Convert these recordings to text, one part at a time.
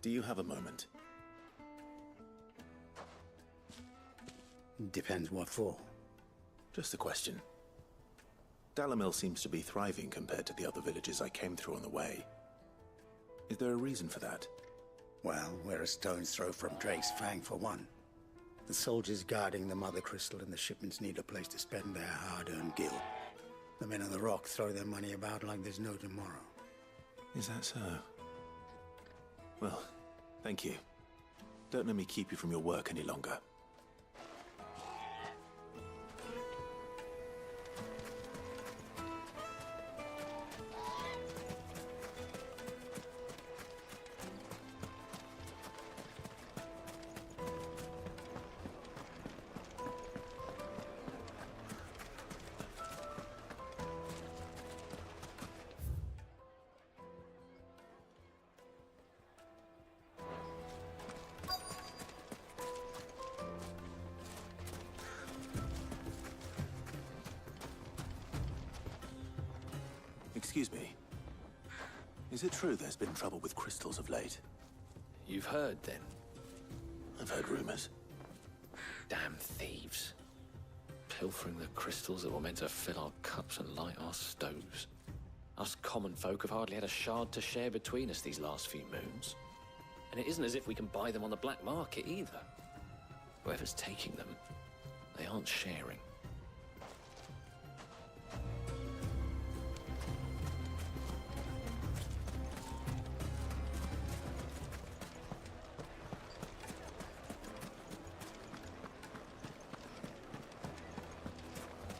Do you have a moment? Depends what for. Just a question. Dalamil seems to be thriving compared to the other villages I came through on the way. Is there a reason for that? Well, we're a stone's throw from Drake's Fang for one. The soldiers guarding the Mothercrystal and the shipments need a place to spend their hard-earned gil. The men on the rock throw their money about like there's no tomorrow. Is that so? Well, thank you. Don't let me keep you from your work any longer. Excuse me. Is it true there's been trouble with crystals of late? You've heard, then? I've heard rumors. Damn thieves. Pilfering the crystals that were meant to fill our cups and light our stoves. Us common folk have hardly had a shard to share between us these last few moons. And it isn't as if we can buy them on the black market either. Whoever's taking them, they aren't sharing.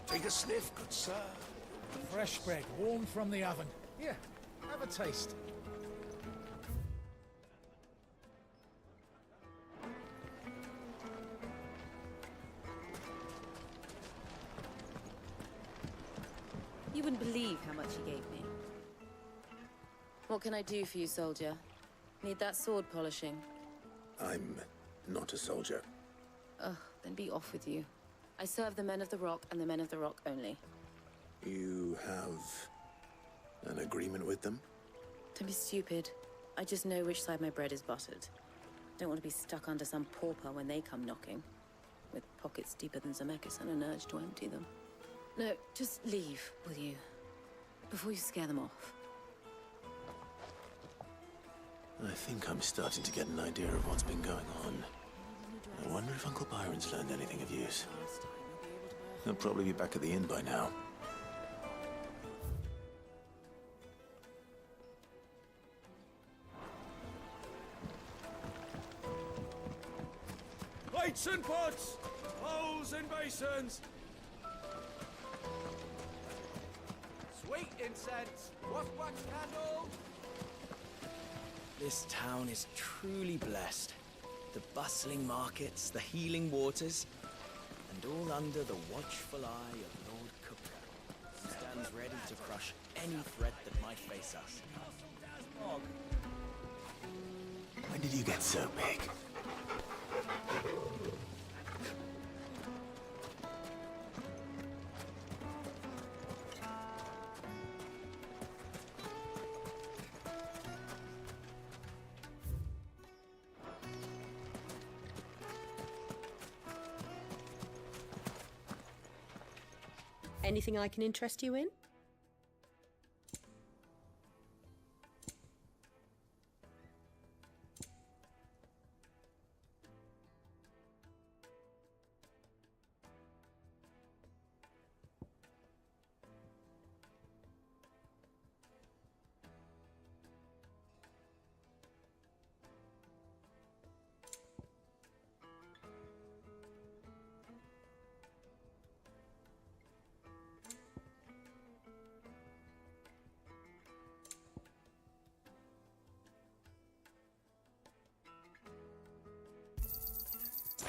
Take a sniff, good sir. Fresh bread, warm from the oven. Here, have a taste. You wouldn't believe how much he gave me. What can I do for you, soldier? Need that sword polishing? I'm not a soldier. Ugh, then be off with you. I serve the men of the Rock and the men of the Rock only. You have an agreement with them? Don't be stupid. I just know which side my bread is buttered. Don't want to be stuck under some pauper when they come knocking. With pockets deeper than Zemeckis and an urge to empty them. No, just leave, will you? Before you scare them off. I think I'm starting to get an idea of what's been going on. I wonder if Uncle Byron's learned anything of use. He'll probably be back at the inn by now. Plates and pots! Bowls and basins! Sweet incense! Wax candles! This town is truly blessed. The bustling markets, the healing waters, and all under the watchful eye of Lord Capra, who stands ready to crush any threat that might face us. When did you get so big? Anything I can interest you in?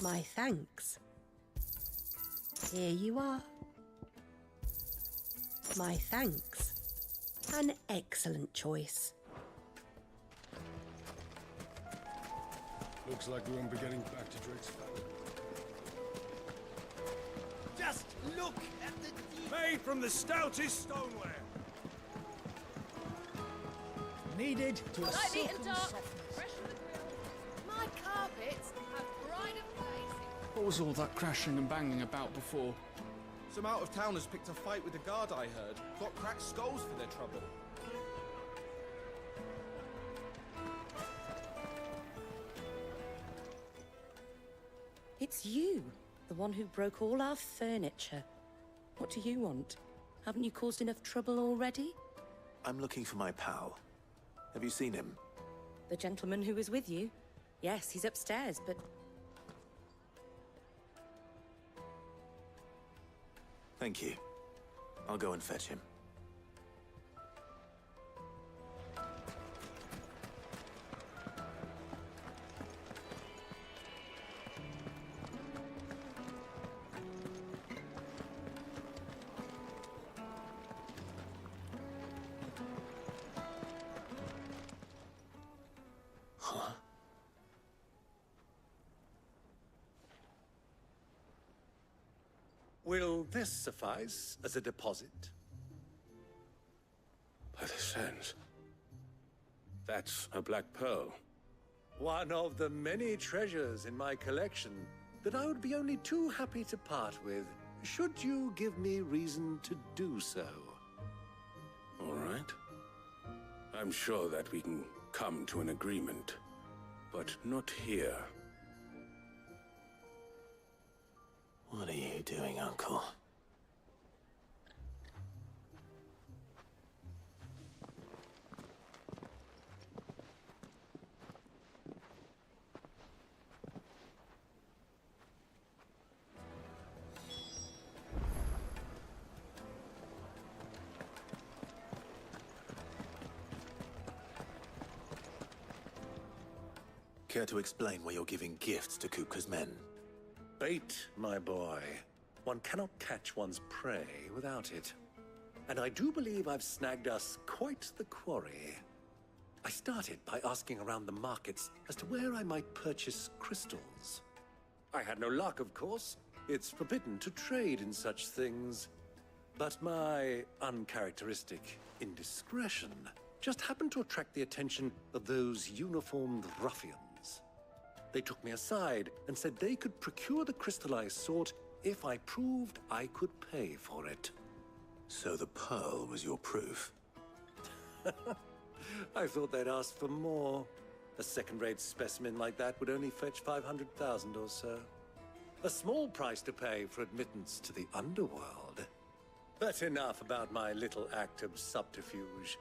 My thanks. Here you are. My thanks. An excellent choice. Looks like we won't be getting back to Drake's Fang. Just look at the Made from the stoutest stoneware! Needed to a Lightly silken and dark, softness. fresh from the grill. carpets have pride of place. What was all that crashing and banging about before? Some out-of-towners picked a fight with the guard, I heard. Got cracked skulls for their trouble. It's you, the one who broke all our furniture. What do you want? Haven't you caused enough trouble already? I'm looking for my pal. Have you seen him? The gentleman who was with you? Yes, he's upstairs, but... Thank you. I'll go and fetch him. Will this suffice as a deposit? By the sands. That's a black pearl. One of the many treasures in my collection that I would be only too happy to part with, should you give me reason to do so. All right. I'm sure that we can come to an agreement, but not here. What are you doing, Uncle? Care to explain why you're giving gifts to Kupka's men? Bait, my boy. One cannot catch one's prey without it. And I do believe I've snagged us quite the quarry. I started by asking around the markets as to where I might purchase crystals. I had no luck, of course. It's forbidden to trade in such things. But my uncharacteristic indiscretion just happened to attract the attention of those uniformed ruffians. They took me aside and said they could procure the crystal I sought if I proved I could pay for it. So the pearl was your proof? I thought they'd ask for more. A second-rate specimen like that would only fetch 500,000 or so. A small price to pay for admittance to the underworld. But enough about my little act of subterfuge.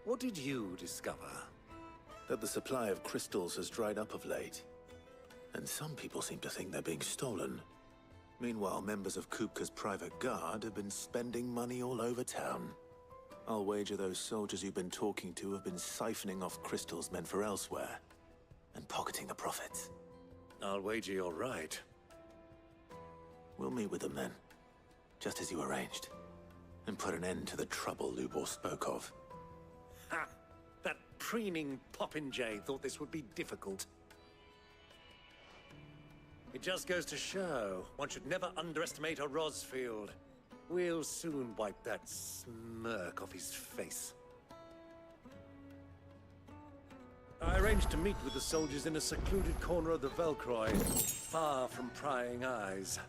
What did you discover? That the supply of crystals has dried up of late. And some people seem to think they're being stolen. Meanwhile, members of Kupka's private guard have been spending money all over town. I'll wager those soldiers you've been talking to have been siphoning off crystals meant for elsewhere, and pocketing the profits. I'll wager you're right. We'll meet with them then, just as you arranged, and put an end to the trouble Lubor spoke of. Ha! That preening popinjay thought this would be difficult. It just goes to show, one should never underestimate a Rosfield. We'll soon wipe that smirk off his face. I arranged to meet with the soldiers in a secluded corner of the Velcroy, far from prying eyes.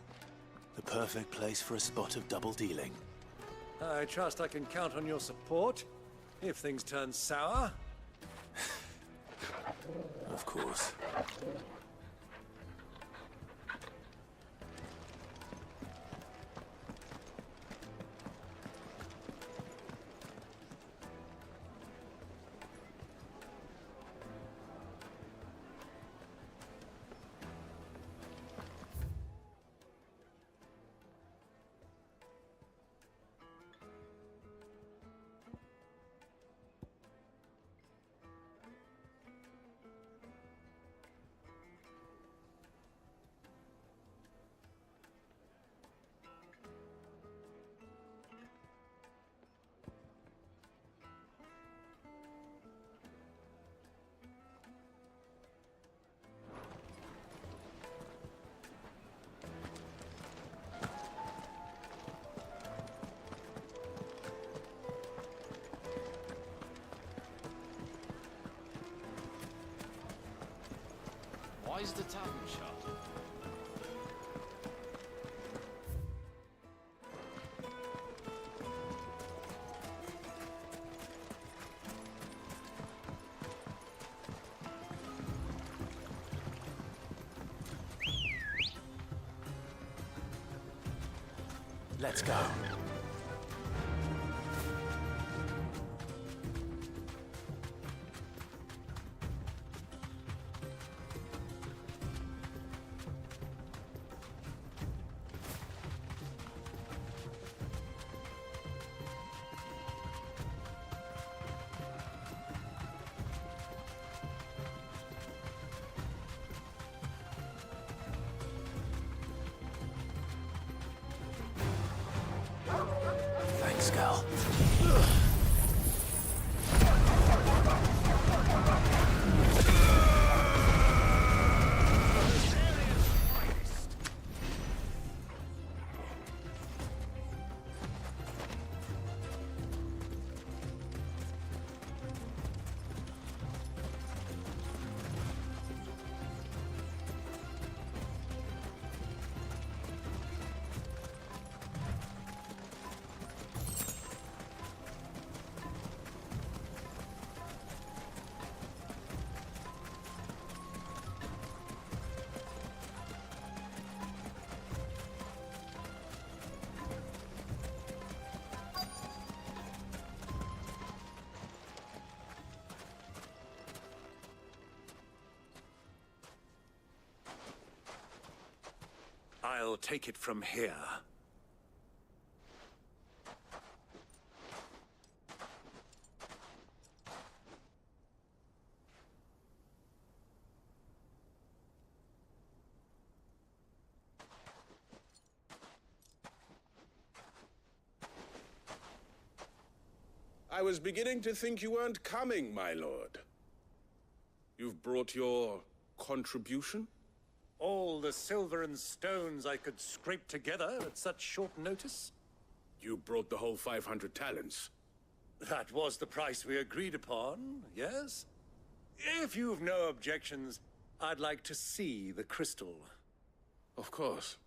The perfect place for a spot of double dealing. I trust I can count on your support, if things turn sour. Of course. Why's the tavern shut? Let's go. Thanks, girl. I'll take it from here. I was beginning to think you weren't coming, my lord. You've brought your contribution? All the silver and stones I could scrape together at such short notice? You brought the whole 500 talents. That was the price we agreed upon, yes? If you've no objections, I'd like to see the crystal. Of course.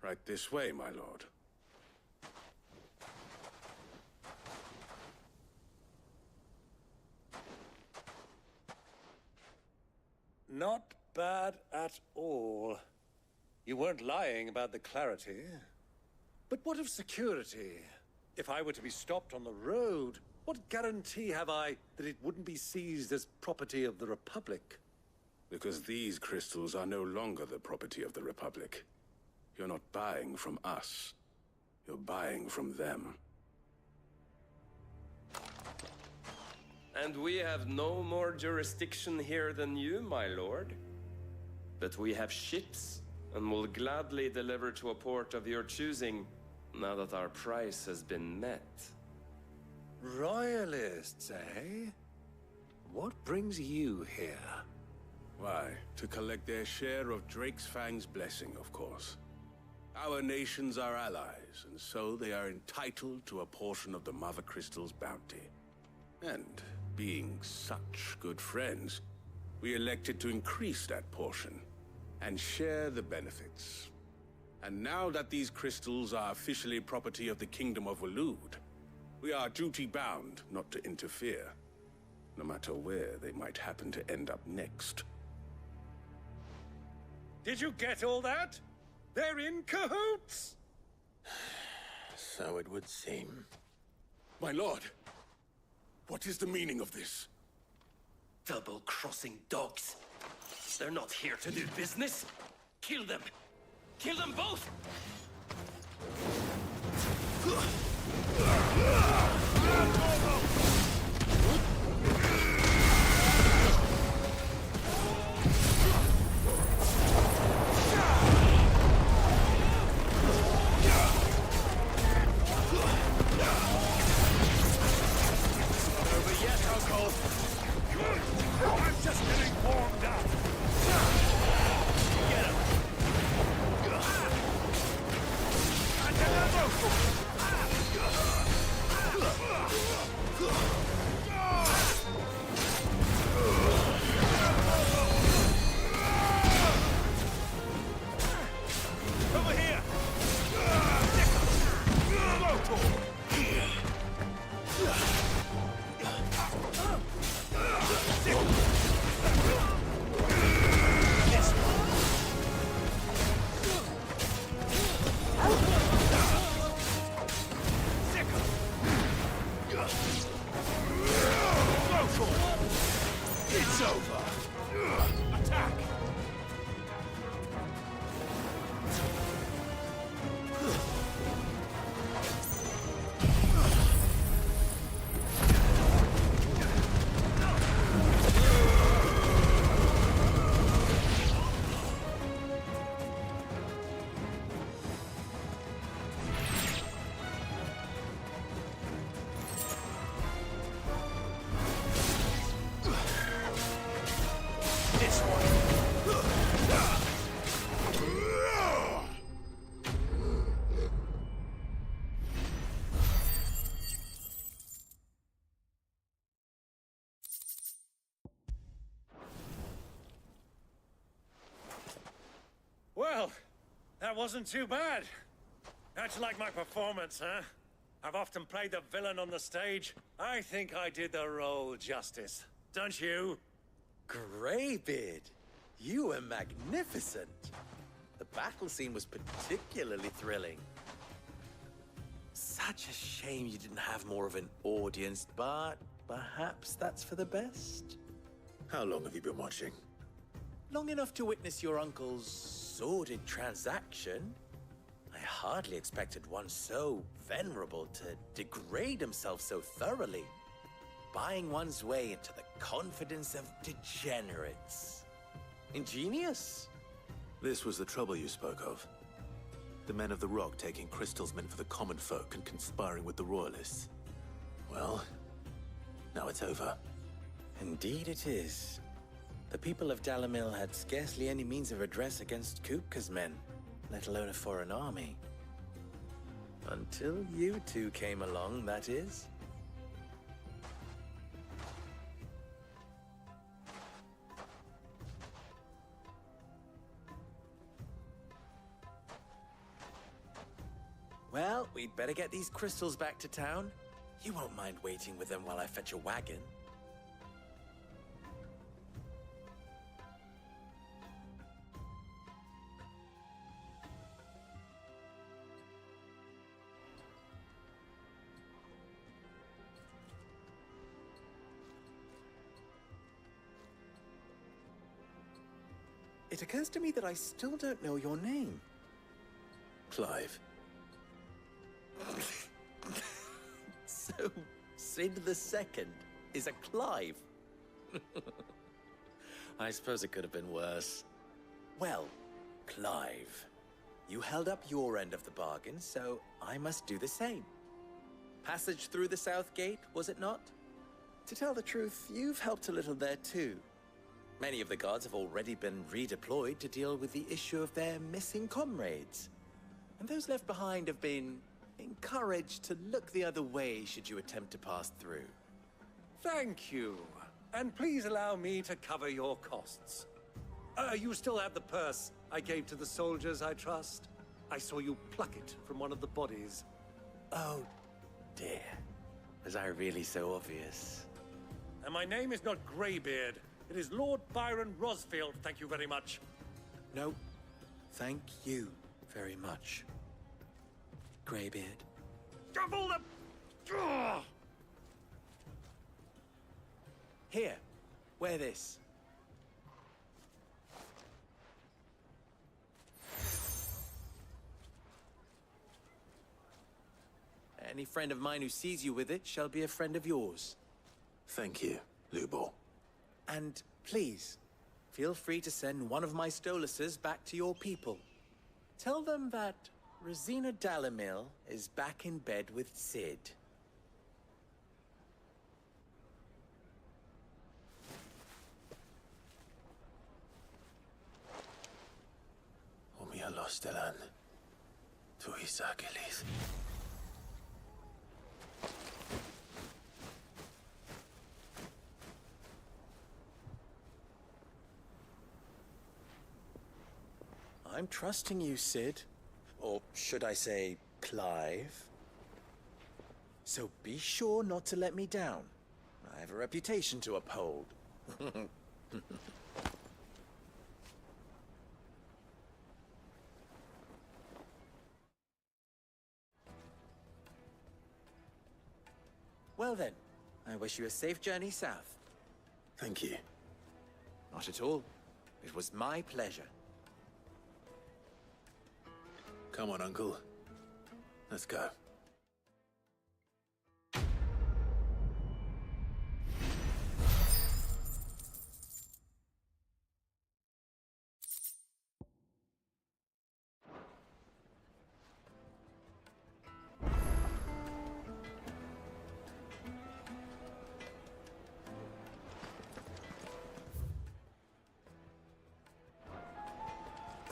Right this way, my lord. Not bad at all. You weren't lying about the clarity. But what of security? If I were to be stopped on the road, what guarantee have I that it wouldn't be seized as property of the Republic? Because these crystals are no longer the property of the Republic. You're not buying from us. You're buying from them. And we have no more jurisdiction here than you, my lord. But we have ships, and will gladly deliver to a port of your choosing, now that our price has been met. Royalists, eh? What brings you here? Why, to collect their share of Drake's Fang's blessing, of course. Our nations are allies, and so they are entitled to a portion of the Mothercrystals' bounty. And being such good friends, we elected to increase that portion and share the benefits. And now that these crystals are officially property of the Kingdom of Waloed, we are duty-bound not to interfere, no matter where they might happen to end up next. Did you get all that? They're in cahoots! So it would seem. My lord, what is the meaning of this? Double-crossing dogs. They're not here to do business. Kill them. Kill them both! I'm just getting warmed up. Get him. Go for it! It's over! Attack! Well, that wasn't too bad. How'd you like my performance, huh? I've often played the villain on the stage. I think I did the role justice. Don't you? Greybeard, you were magnificent. The battle scene was particularly thrilling. Such a shame you didn't have more of an audience, but perhaps that's for the best. How long have you been watching? Long enough to witness your uncle's sordid transaction. I hardly expected one so venerable to degrade himself so thoroughly, buying one's way into the confidence of degenerates. Ingenious. This was the trouble you spoke of. The men of the Rock taking crystals meant for the common folk and conspiring with the royalists. Well, now it's over. Indeed it is. The people of Dalamil had scarcely any means of redress against Kupka's men, let alone a foreign army. Until you two came along, that is. Well, we'd better get these crystals back to town. You won't mind waiting with them while I fetch a wagon. It occurs to me that I still don't know your name. Clive. So, Sid the Second is a Clive. I suppose it could have been worse. Well, Clive, you held up your end of the bargain, so I must do the same. Passage through the South Gate, was it not? To tell the truth, you've helped a little there too. Many of the guards have already been redeployed to deal with the issue of their missing comrades. And those left behind have been encouraged to look the other way should you attempt to pass through. Thank you. And please allow me to cover your costs. You still have the purse I gave to the soldiers, I trust? I saw you pluck it from one of the bodies. Oh, dear. Was I really so obvious? And my name is not Greybeard. It is Lord Byron Rosfield, thank you very much. No, thank you very much, Greybeard. Double the... Here, wear this. Any friend of mine who sees you with it shall be a friend of yours. Thank you, Lubor. And please, feel free to send one of my Stoluses back to your people. Tell them that Rosina Dalamil is back in bed with Sid. Omia Lostelan. Tuisakelis. I'm trusting you, Sid. Or should I say, Clive? So be sure not to let me down. I have a reputation to uphold. Well then, I wish you a safe journey south. Thank you. Not at all. It was my pleasure. Come on, Uncle. Let's go.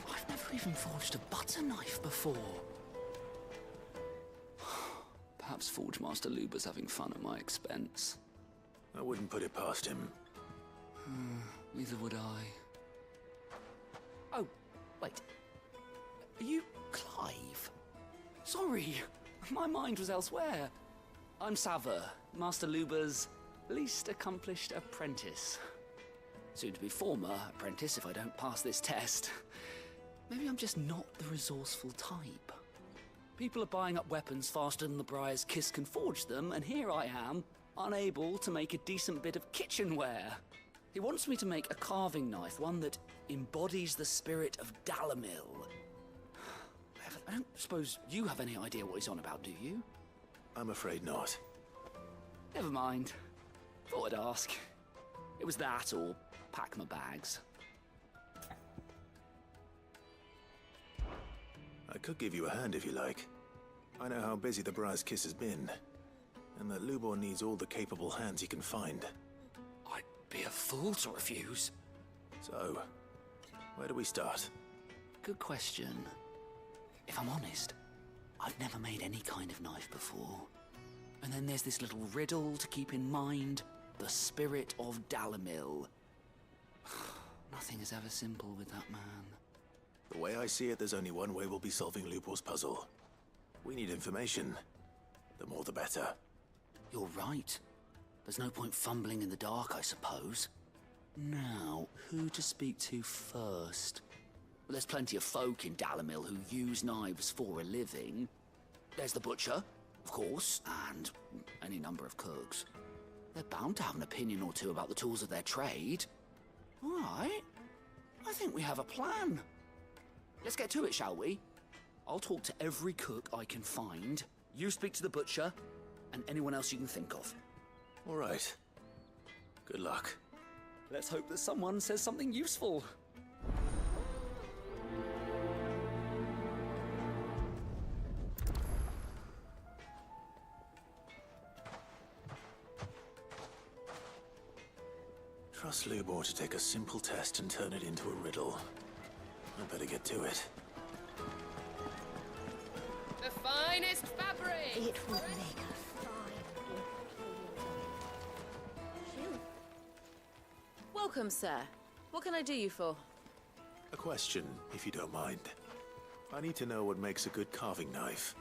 I've never even forged a butter knife before. Perhaps Forge Master Luber's having fun at my expense. I wouldn't put it past him. Neither would I. Oh, wait. Are you Clive? Sorry, my mind was elsewhere. I'm Saver, Master Luber's least accomplished apprentice. Soon to be former apprentice if I don't pass this test. Maybe I'm just not the resourceful type. People are buying up weapons faster than the Briar's Kiss can forge them, and here I am, unable to make a decent bit of kitchenware. He wants me to make a carving knife, one that embodies the spirit of Dalamil. I don't suppose you have any idea what he's on about, do you? I'm afraid not. Never mind. Thought I'd ask. It was that or pack my bags. I could give you a hand if you like. I know how busy the Briar's Kiss has been, and that Lubor needs all the capable hands he can find. I'd be a fool to refuse. So, where do we start? Good question. If I'm honest, I've never made any kind of knife before. And then there's this little riddle to keep in mind. The spirit of Dalamil. Nothing is ever simple with that man. The way I see it, there's only one way we'll be solving Lubor's puzzle. We need information. The more the better. You're right. There's no point fumbling in the dark, I suppose. Now, who to speak to first? Well, there's plenty of folk in Dalamil who use knives for a living. There's the butcher, of course, and any number of cooks. They're bound to have an opinion or two about the tools of their trade. All right. I think we have a plan. Let's get to it, shall we? I'll talk to every cook I can find. You speak to the butcher, and anyone else you can think of. All right. Good luck. Let's hope that someone says something useful. Trust Lubor to take a simple test and turn it into a riddle. I better get to it. The finest fabric! It would make a fine. Welcome, sir. What can I do you for? A question, if you don't mind. I need to know what makes a good carving knife.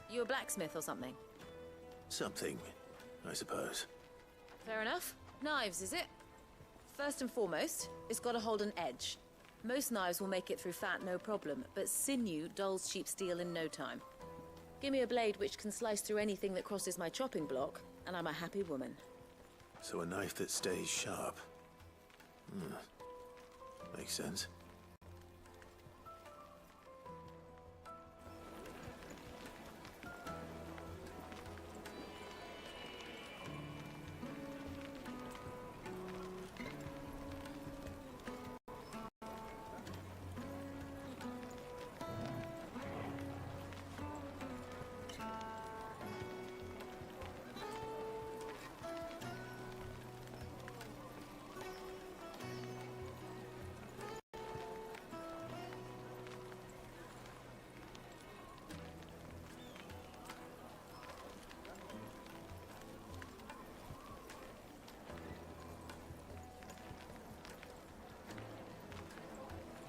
You a blacksmith or something? Something, I suppose. Fair enough. Knives, is it? First and foremost, it's got to hold an edge. Most knives will make it through fat, no problem, but sinew dulls cheap steel in no time. Give me a blade which can slice through anything that crosses my chopping block, and I'm a happy woman. So a knife that stays sharp. Makes sense.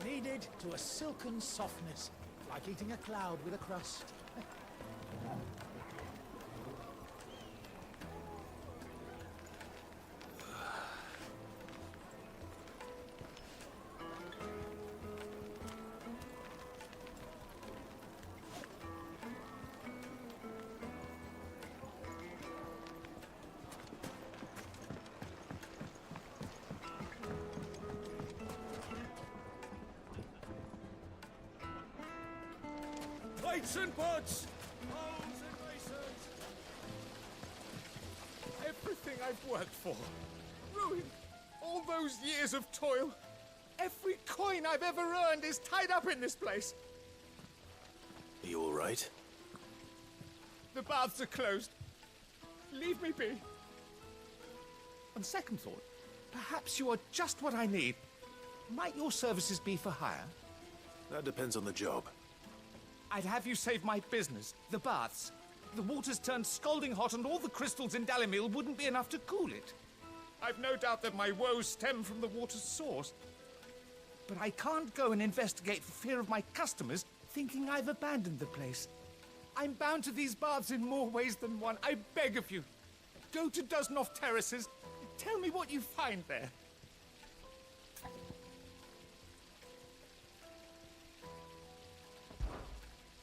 Kneaded to a silken softness, like eating a cloud with a crust. Plates and pots! Poles and masons! Everything I've worked for. Ruined. All those years of toil. Every coin I've ever earned is tied up in this place. Are you all right? The baths are closed. Leave me be. On second thought, perhaps you are just what I need. Might your services be for hire? That depends on the job. I'd have you save my business, the baths. The water's turned scalding hot and all the crystals in Dalimil wouldn't be enough to cool it. I've no doubt that my woes stem from the water's source. But I can't go and investigate for fear of my customers thinking I've abandoned the place. I'm bound to these baths in more ways than one. I beg of you. Go to Dusnoff Terraces. Tell me what you find there.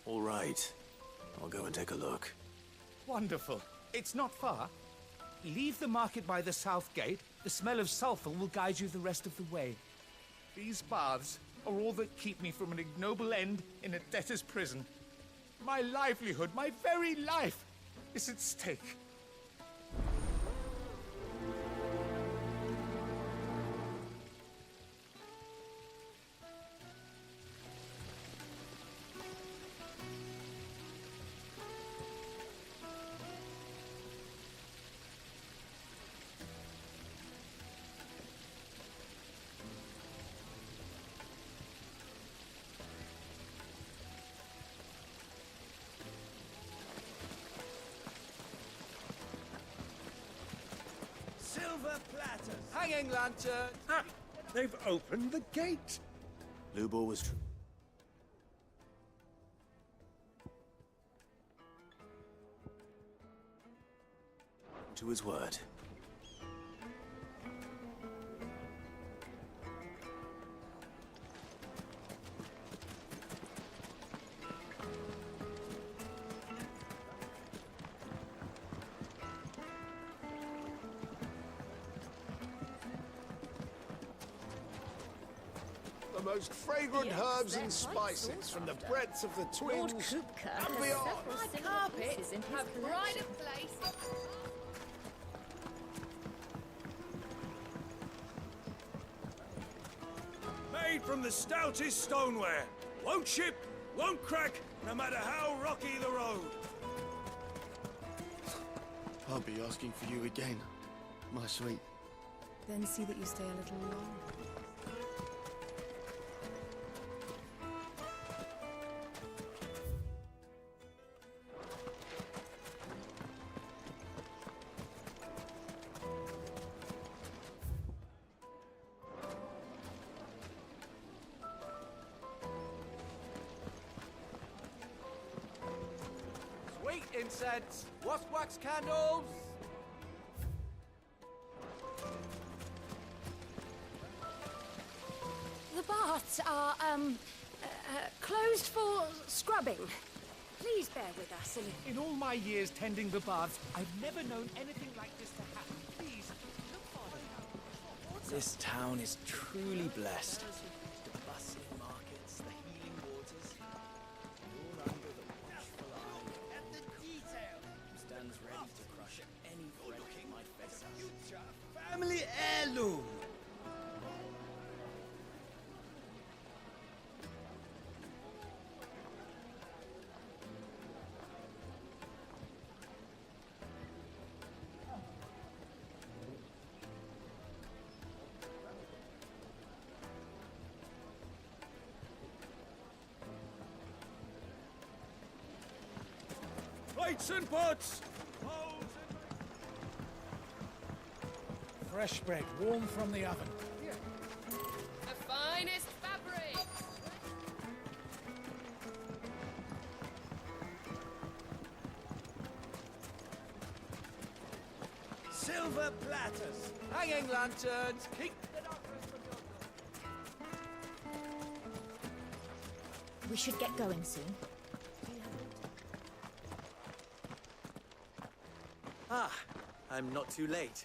All right. I'll go and take a look. Wonderful. It's not far. Leave the market by the south gate. The smell of sulfur will guide you the rest of the way. These baths are all that keep me from an ignoble end in a debtor's prison. My livelihood, my very life, is at stake. Silver platters! Hanging lantern! Ah! They've opened the gate! Lubor was true. To his word. The most fragrant herbs and spices from the breadths of the twins and beyond. My carpets have pride of place. Made from the stoutest stoneware. Won't chip, won't crack, no matter how rocky the road. I'll be asking for you again, my sweet. Then see that you stay a little longer. Sweet incense, wasp wax candles. The baths are, closed for scrubbing. Please bear with us. In all my years tending the baths, I've never known anything like this to happen. Please, look farther down. This town is truly blessed. The bustling markets, the healing waters, and all under the watchful eye of the detail, who stands ready to crush any threat that might face us. Family heirloom! Plates and pots! Fresh bread, warm from the oven. The finest fabric. Silver platters! Hanging lanterns, keep the darkness from your... We should get going soon. Ah, I'm not too late.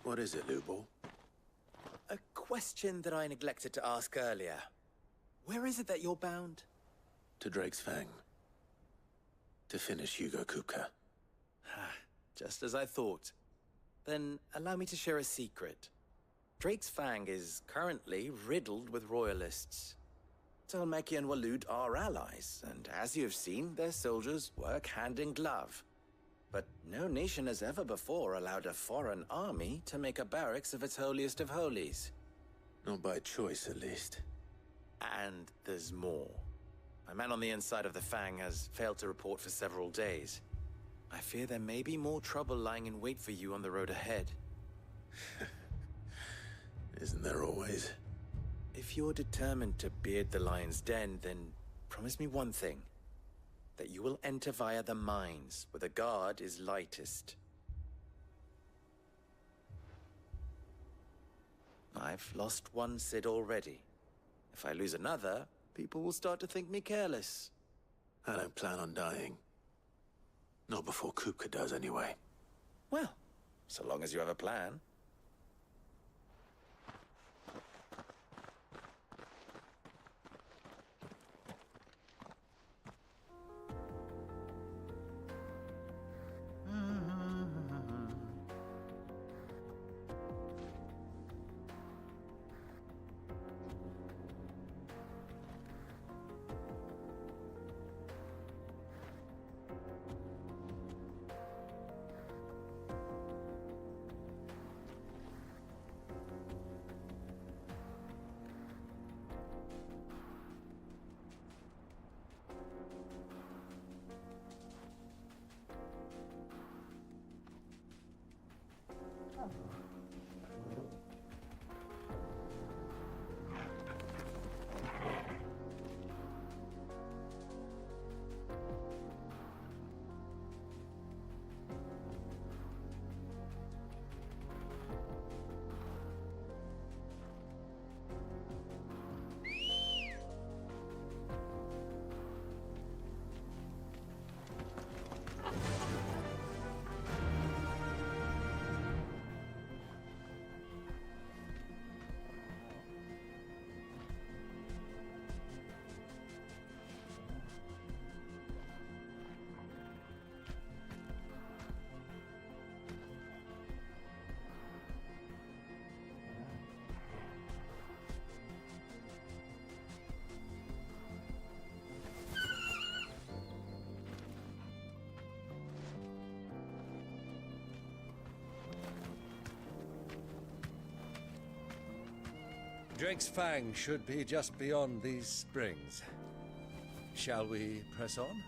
What is it, Lubor? A question that I neglected to ask earlier. Where is it that you're bound? To Drake's Fang. To finish Hugo Kupka. Just as I thought. Then allow me to share a secret. Drake's Fang is currently riddled with royalists. Talmeki and Walud are allies, and as you have seen, their soldiers work hand in glove. But no nation has ever before allowed a foreign army to make a barracks of its holiest of holies. Not by choice, at least. And there's more. My man on the inside of the Fang has failed to report for several days. I fear there may be more trouble lying in wait for you on the road ahead. Isn't there always? If you're determined to beard the lion's den, then promise me one thing. That you will enter via the mines, where the guard is lightest. I've lost one Cid already. If I lose another, people will start to think me careless. I don't plan on dying. Not before Kupka does, anyway. Well, so long as you have a plan. Drake's Fang should be just beyond these springs. Shall we press on?